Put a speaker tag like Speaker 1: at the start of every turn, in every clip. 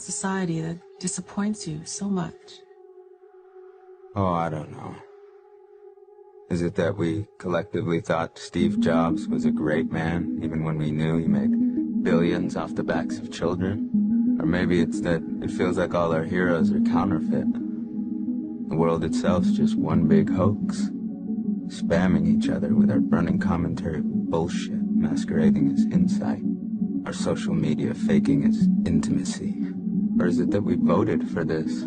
Speaker 1: society that disappoints you so much?
Speaker 2: Oh, I don't know. Is it that we collectively thought Steve Jobs was a great man, even when we knew he made billions off the backs of children? Or maybe it's that it feels like all our heroes are counterfeit. The world itself's just one big hoax, spamming each other with our running commentary bullshit masquerading as insight, our social media faking as intimacy. Or is it that we voted for this?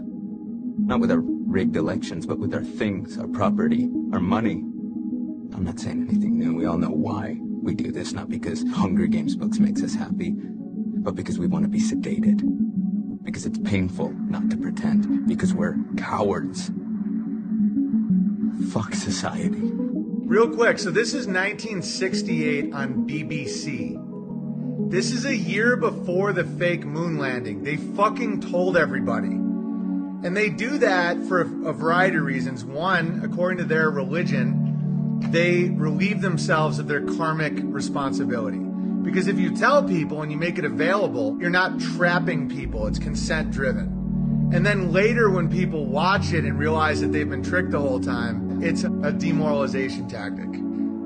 Speaker 2: Not with our rigged elections, but with our things, our property, our money. I'm not saying anything new. We all know why we do this, not because Hunger Games books makes us happy, but because we want to be sedated. Because it's painful not to pretend. Because we're cowards. Fuck society.
Speaker 3: Real quick, so this is 1968 on BBC. This is a year before the fake moon landing. They fucking told everybody. And they do that for a variety of reasons. One, according to their religion, they relieve themselves of their karmic responsibility. Because if you tell people and you make it available, you're not trapping people. It's consent driven. And then later when people watch it and realize that they've been tricked the whole time, it's a demoralization tactic.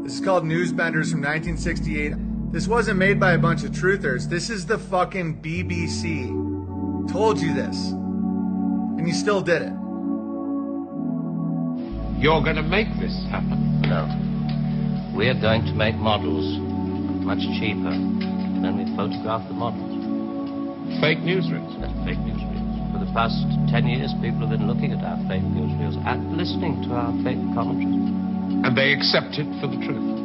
Speaker 3: This is called Newsbenders from 1968. This wasn't made by a bunch of truthers. This is the fucking BBC. Told you this. And you still did it.
Speaker 4: You're going to make this happen?
Speaker 5: No. We're going to make models much cheaper. Then we photograph the models.
Speaker 4: Fake newsreels?
Speaker 5: That's fake newsreels. For the past 10 years, people have been looking at our fake newsreels and listening to our fake commentaries.
Speaker 4: And they accept it for the truth.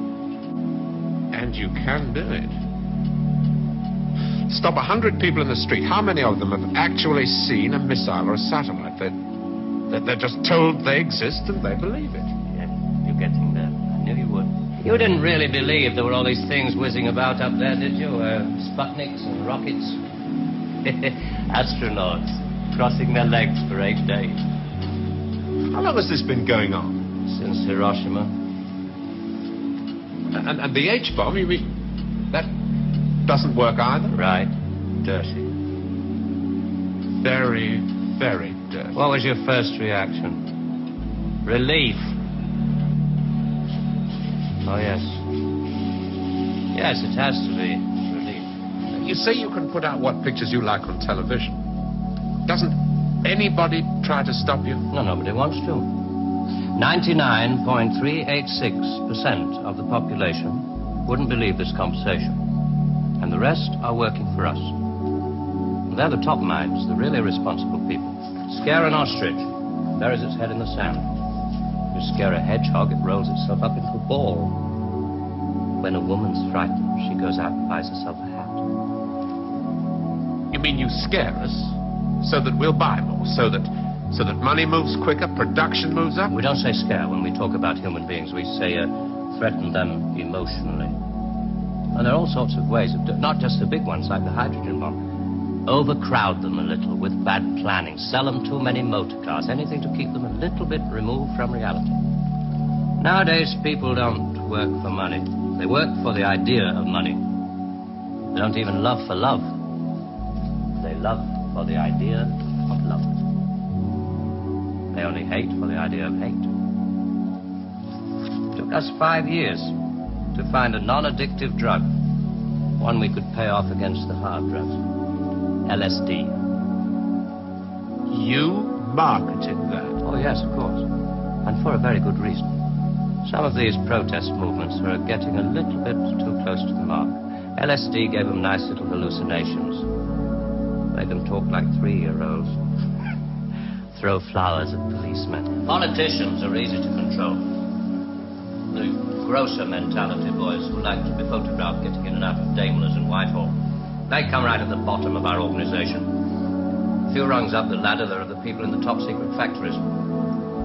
Speaker 4: And you can do it. Stop 100 people in the street. How many of them have actually seen a missile or a satellite? They're just told they exist and they believe it.
Speaker 5: Yeah, you're getting there. I knew you would. You didn't really believe there were all these things whizzing about up there, did you? Sputniks and rockets. Astronauts crossing their legs for 8 days.
Speaker 4: How long has this been going on?
Speaker 5: Since Hiroshima.
Speaker 4: And the H-bomb, you mean, that doesn't work either?
Speaker 5: Right. Dirty.
Speaker 4: Very, very dirty.
Speaker 5: What was your first reaction? Relief. Oh, yes. Yes, it has to be relief.
Speaker 4: You say you can put out what pictures you like on television. Doesn't anybody try to stop you?
Speaker 5: No, nobody wants to. 99.386% of the population wouldn't believe this conversation. And the rest are working for us. And they're the top minds, the really responsible people. Scare an ostrich, buries its head in the sand. You scare a hedgehog, it rolls itself up into a ball. When a woman's frightened, she goes out and buys herself a hat.
Speaker 4: You mean you scare us so that we'll buy more, so that money moves quicker, production moves up?
Speaker 5: We don't say scare when we talk about human beings. We say threaten them emotionally. And there are all sorts of ways of not just the big ones like the hydrogen bomb. Overcrowd them a little with bad planning. Sell them too many motor cars. Anything to keep them a little bit removed from reality. Nowadays, people don't work for money. They work for the idea of money. They don't even love for love. They love for the idea of love. They only hate for the idea of hate. It took us 5 years to find a non-addictive drug, one we could pay off against the hard drugs. LSD.
Speaker 4: You marketed that?
Speaker 5: Oh, yes, of course. And for a very good reason. Some of these protest movements are getting a little bit too close to the mark. LSD gave them nice little hallucinations. Made them talk like 3-year-olds. Throw flowers at policemen. Politicians are easy to control. The grosser mentality boys who like to be photographed getting in and out of Daimlers and Whitehall. They come right at the bottom of our organization. A few rungs up the ladder, there are the people in the top secret factories.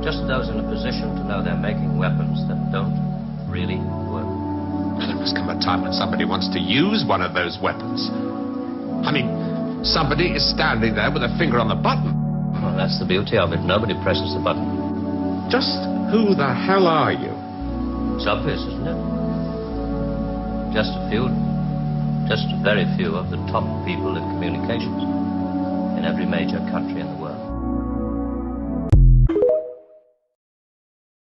Speaker 5: Just those in a position to know they're making weapons that don't really work.
Speaker 4: There must come a time when somebody wants to use one of those weapons. I mean, somebody is standing there with a finger on the button.
Speaker 5: Well, that's the beauty of it. Nobody presses the button.
Speaker 4: Just who the hell are you?
Speaker 5: It's obvious, isn't it? Just a very few of the top people in communications. in every major country in the world.